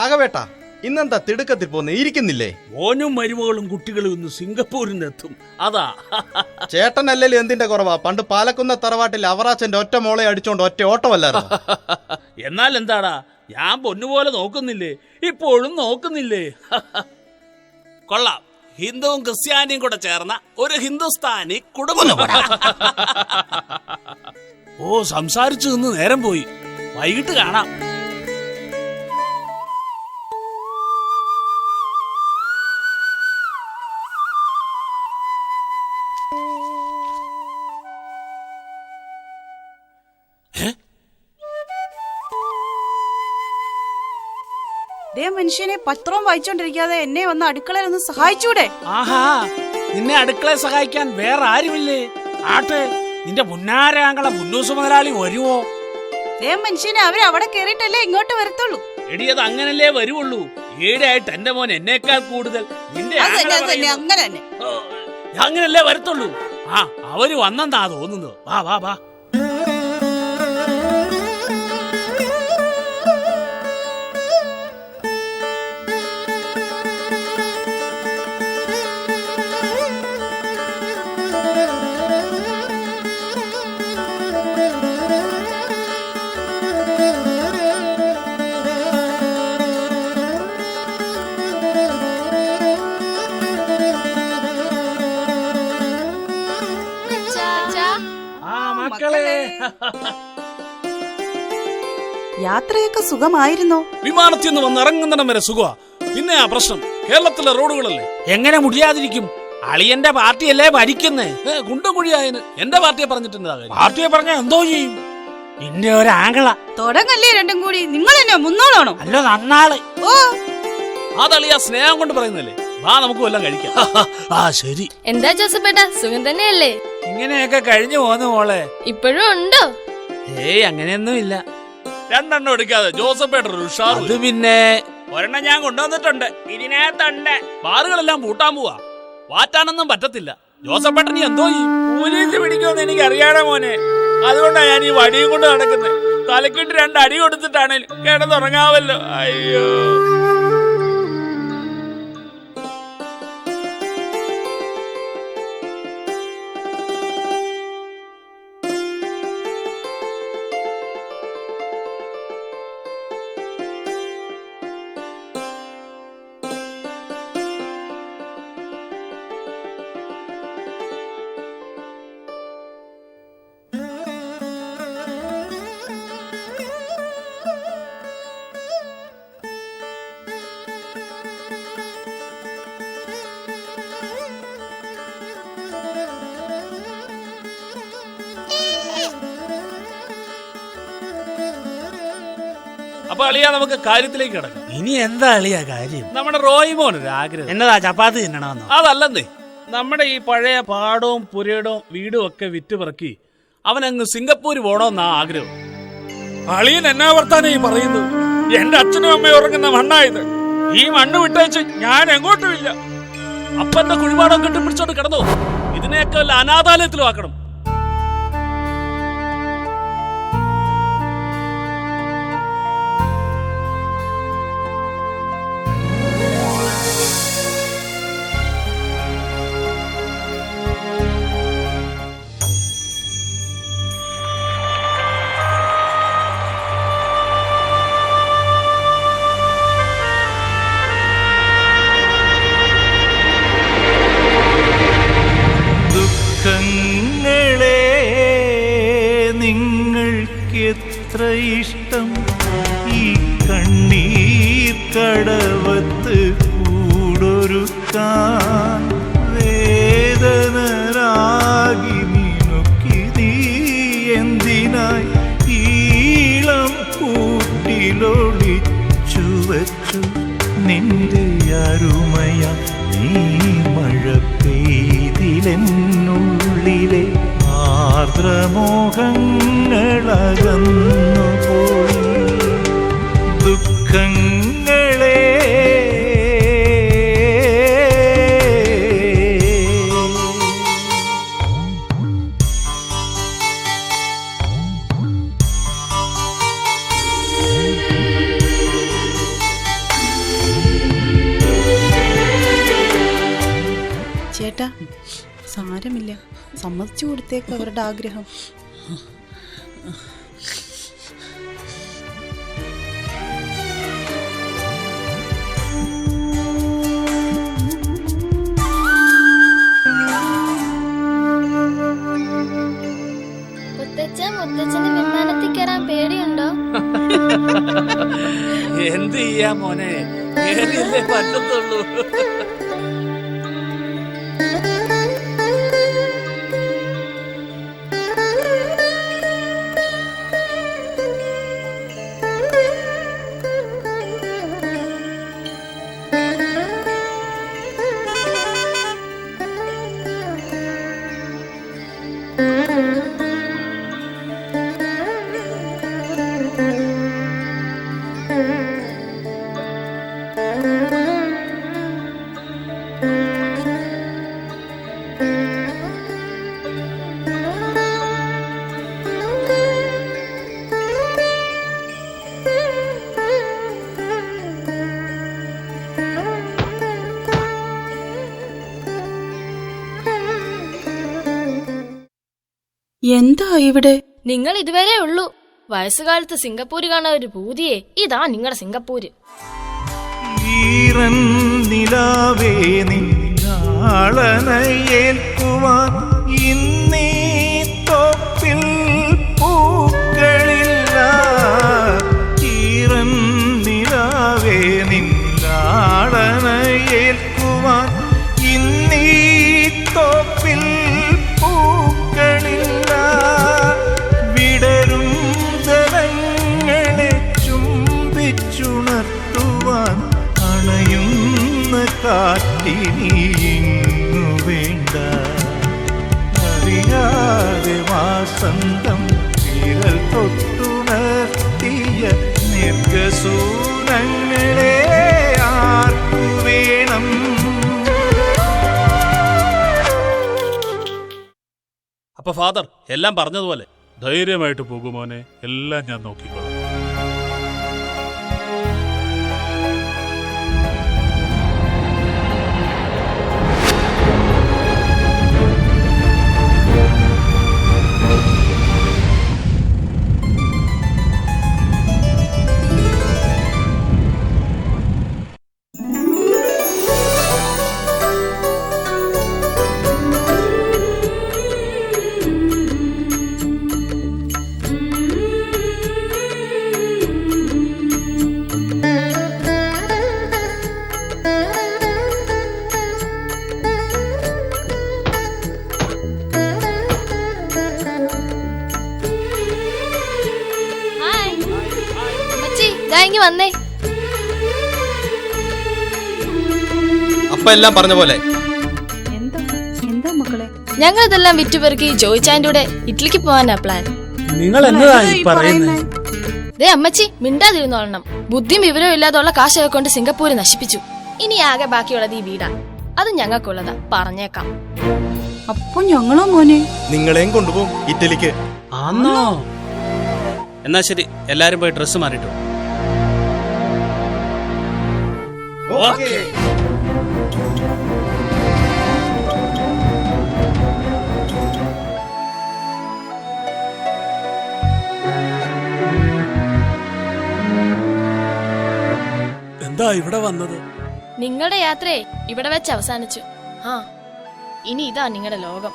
രാഘവേട്ടാ, ഇന്നെന്താ തിടുക്കത്തിൽ പോന്നെ, ഇരിക്കുന്നില്ലേ? ഓനും മരുമകളും കുട്ടികളും ഇന്ന് സിംഗപ്പൂരിനെത്തും. അതാ. ചേട്ടനല്ലേ എന്തിന്റെ കുറവാ? പണ്ട് പാലക്കുന്ന തറവാട്ടിൽ അവറാച്ചന്റെ ഒറ്റ മോളെ അടിച്ചോണ്ട് ഒറ്റ ഓട്ടമല്ലായിരുന്നു. എന്നാൽ എന്താടാ, ഞാൻ പൊന്നുപോലെ നോക്കുന്നില്ലേ, ഇപ്പോഴും നോക്കുന്നില്ലേ? കൊള്ളാം, ഹിന്ദുവും ക്രിസ്ത്യാനിയും കൂടെ ചേർന്ന ഒരു ഹിന്ദുസ്ഥാനി കുടുംബം. ഓ, സംസാരിച്ചു നിന്ന് നേരം പോയി. വൈകിട്ട് കാണാം. മനുഷ്യനെ പത്രവും വായിച്ചോണ്ടിരിക്കാതെ എന്നെ വന്ന് അടുക്കളയിൽ ഒന്ന് സഹായിച്ചൂടെ? ആഹാ, നിന്നെ അടുക്കളയെ സഹായിക്കാൻ വേറെ ആരുമില്ലേ? ആട്ടെ, നിന്റെ മുന്നാരാങ്ങളെ മുന്നൂസ് മുതലാളി വരുവോ? മനുഷ്യനെ അവര് അവിടെ കേറിയിട്ടല്ലേ ഇങ്ങോട്ട് വരത്തുള്ളൂ. എടി, അത് അങ്ങനല്ലേ വരുവുള്ളൂ. ഈടായിട്ട് എന്റെ മോൻ എന്നേക്കാൾ കൂടുതൽ നിന്റെ അങ്ങനല്ലേ വരത്തുള്ളൂ. ആ, അവര് വന്നെന്താ തോന്നുന്നത്. വാ വാ വാ. യാത്രയൊക്കെ സുഖമായിരുന്നോ? വിമാനത്തിൽ നിന്ന് വന്ന് ഇറങ്ങുന്നിടം വരെ സുഖമാ. പിന്നെ ആ പ്രശ്നം കേരളത്തിലെ റോഡുകളല്ലേ. എങ്ങനെ മുടിയാതിരിക്കും? അളിയന്റെ പാർട്ടിയല്ലേ ഭരിക്കുന്നേ. കുണ്ടും കുഴിയായന് എന്റെ പാർട്ടിയെ പറഞ്ഞിട്ടുണ്ട്. പാർട്ടിയെ പറഞ്ഞാ എന്തോ ചെയ്യും? നിന്റെ ഒരു ആംഗിള തുടങ്ങല്ലേ രണ്ടും കൂടി. നിങ്ങൾ എന്നെ മുന്നോളാണോ? അല്ല, നന്നാള്. ഓ, അതളിയാ സ്നേഹം കൊണ്ട് പറയുന്നല്ലേ. വാ, നമുക്ക് വല്ലതും കഴിക്കാം. ആ ശരി. എന്താ ജോസഫേട്ടാ, സുഖം തന്നെയല്ലേ? ഇങ്ങനെയൊക്കെ കഴിഞ്ഞു പോന്നു മോളെ. ഇപ്പോഴും ഉണ്ടോ? ഏയ്, അങ്ങനെയൊന്നും ഇല്ല. രണ്ടെണ്ണം എടുക്കാതെ ജോസഫേട്ടൻ ഒരു ഉഷാർ. അത് പിന്നെ ഒരെണ്ണം ഞാൻ കൊണ്ടുവന്നിട്ടുണ്ട്. ഇതിനകത്തുണ്ട്. ബാറുകളെല്ലാം പൂട്ടാൻ പോവാ. വാറ്റാനൊന്നും പറ്റത്തില്ല. ജോസഫേട്ടൻ നീ എന്തോ ചെയ്യും? പോലീസ് പിടിക്കുമെന്ന് എനിക്ക് അറിയാടാ മോനെ. അതുകൊണ്ടാ ഞാൻ ഈ വടിയും കൊണ്ട് നടക്കുന്നത്. തലക്കിട്ട് 2 അടി കൊടുത്തിട്ടാണേലും കിടന്നുറങ്ങാവല്ലോ. അയ്യോ, അപ്പൊ അളിയാ, നമുക്ക് കാര്യത്തിലേക്ക് കിടക്കാം. ഇനി എന്താ അളിയാ കാര്യം? നമ്മുടെ റോയിമോനൊരു ആഗ്രഹം. എന്നതാ, ചപ്പാത്തി തിന്നണമെന്നോ? അതല്ലെന്നേ, നമ്മുടെ ഈ പഴയ പാടവും പുരയിടവും വീടും ഒക്കെ വിറ്റുപിറക്കി അവനങ്ങ് സിംഗപ്പൂര് പോണോന്നാ ആഗ്രഹം. അളിയൻ എന്നാ വർത്താനം ഈ പറയുന്നത്? എന്റെ അച്ഛനും അമ്മയും ഉറങ്ങുന്ന മണ്ണായത്. ഈ മണ്ണ് വിട്ടയച്ച് ഞാൻ എങ്ങോട്ടും ഇല്ല. അപ്പന്റെ കുഴിമാടം കെട്ടിപ്പിടിച്ചോണ്ട് കിടന്നോ? ഇതിനെയൊക്കെ വല്ല അനാഥാലയത്തിലും ആക്കണം. എത്ര ഇഷ്ടം ഈ കണ്ണീർ കടവത്ത് കൂടൊരുക്കാൻ വേദനരാഗി നിനക്കി നീ എന്തിനായി ഈളം കൂട്ടിലൊളിച്ചു വച്ചു നിന്റെ അരുമയ നീ മഴ പെയ്തിലെന്നുള്ളിലെ ആർദ്രമോഹങ്ങളകന്നു പോയി ദുഃഖങ്ങളെ ചേട്ടാ സാരമില്ല, സമ്മതിച്ചു കൊടുത്തേക്ക് അവരുടെ ആഗ്രഹം. മുത്തച്ഛന് വിമാനത്തിൽ കയറാൻ പേടിയുണ്ടോ? എന്ത് ചെയ്യാ മോനെ, കേറിയല്ലേ പറ്റത്തുള്ളൂ. എന്താ ഇവിടെ? നിങ്ങൾ ഇതുവരെ ഉള്ളൂ. വയസ്സുകാലത്ത് സിംഗപ്പൂര് കാണാൻ ഒരു പൂതിയെ. ഇതാ നിങ്ങളുടെ സിംഗപ്പൂര്. ഈറൻ നിലാവേ നിന്നാളനയേൽക്കുവാൻ ഇന്നീ തോപ്പിൽ പൂക്കളില്ല. ഈറൻ നിലാവേ നിന്നാളനയേൽക്കുവാൻ ഇന്നീ തോപ്പിൽ പൂക്കളില്ല. വിടരും ജലങ്ങളെ ചുംബിച്ചുണർത്തുവാൻ അണയുന്ന കാറ്റിനിങ്ങു വേണ്ട. അറിയാതെ വാസന്തം വിരൽ തൊട്ടുണർത്തിയ നിർഗസൂനങ്ങളെ ആർക്കു വേണം? അപ്പൊ ഫാദർ എല്ലാം പറഞ്ഞതുപോലെ ധൈര്യമായിട്ട് പോകുമോനെ, എല്ലാം ഞാൻ നോക്കിക്കോളാം. വന്നേ. അപ്പ എല്ലാം പറഞ്ഞ പോലെ. എന്താ മക്കളെ? ഞങ്ങൾ ഇതെല്ലാം വിറ്റുപെറുക്കി ജോയിച്ചാൻ്റെ കൂടെ ഇറ്റലിക്ക് പോവാനാ പ്ലാൻ. നിങ്ങൾ എന്നതായി പറയുന്നത്? ദേ അമ്മച്ചി, മിണ്ടാതിരുന്നോളണം. ബുദ്ധിയും വിവരവും ഇല്ലാതുള്ള കാശൊക്കെ കൊണ്ട് സിംഗപ്പൂര് നശിപ്പിച്ചു. ഇനി ആകെ ബാക്കിയുള്ളത് ഈ വീടാ. അത് ഞങ്ങൾക്കുള്ളതാ, പറഞ്ഞേക്കാം. അപ്പൊ ഞങ്ങളോ മോനെ? നിങ്ങളെയും കൊണ്ടുപോകും ഇറ്റലിക്ക്. ആന്നോ? എന്നാ ശരി, എല്ലാരും പോയി ഡ്രസ്സ് മാറിയിട്ടു. എന്താ ഇവിടെ വന്നത്? നിങ്ങളുടെ യാത്രയെ ഇവിടെ വെച്ച് അവസാനിച്ചു. ആ, ഇനി ഇതാ നിങ്ങളുടെ ലോകം.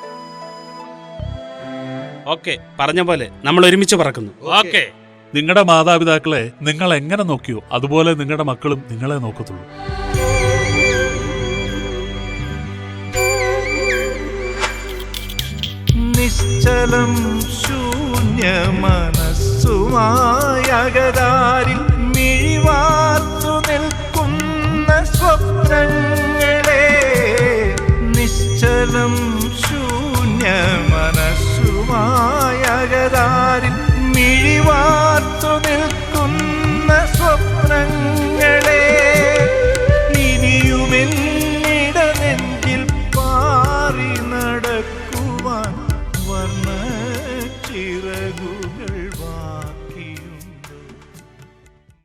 ഓക്കെ, പറഞ്ഞ പോലെ നമ്മൾ ഒരുമിച്ച് പറക്കുന്നു. ഓക്കെ. നിങ്ങളുടെ മാതാപിതാക്കളെ നിങ്ങൾ എങ്ങനെ നോക്കിയോ അതുപോലെ നിങ്ങളുടെ മക്കളും നിങ്ങളെ നോക്കത്തുള്ളൂ. നിശ്ചലം ശൂന്യ മനസ്സുമായകതാരിൽ മിഴിവാർത്തു നിൽക്കുന്ന സ്വപ്നങ്ങളെ. നിശ്ചലം ശൂന്യ മനസ്സുമായകതാരിൽ മിഴിവാർത്തു നിൽക്കുന്ന